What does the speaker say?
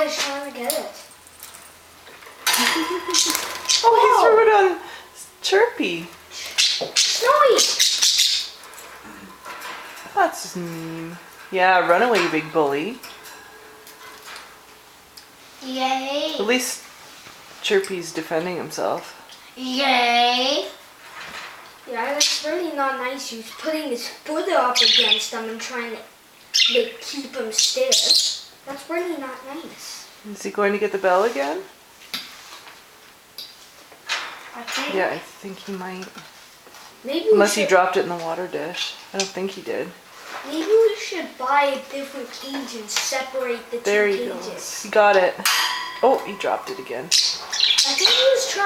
he's trying to get it. Oh, he threw it on Chirpy. Snowy! That's mean. Yeah, run away, you big bully. Yay! At least Chirpy's defending himself. Yay! Yeah, that's really not nice. He's putting his foot up against him and trying to keep him still. That's really not nice. Is he going to get the bell again? I think. Yeah, I think he might. Maybe Unless he dropped it in the water dish. I don't think he did. Maybe we should buy a different cage and separate the There two he cages. goes. He got it. Oh, he dropped it again. I think he was trying.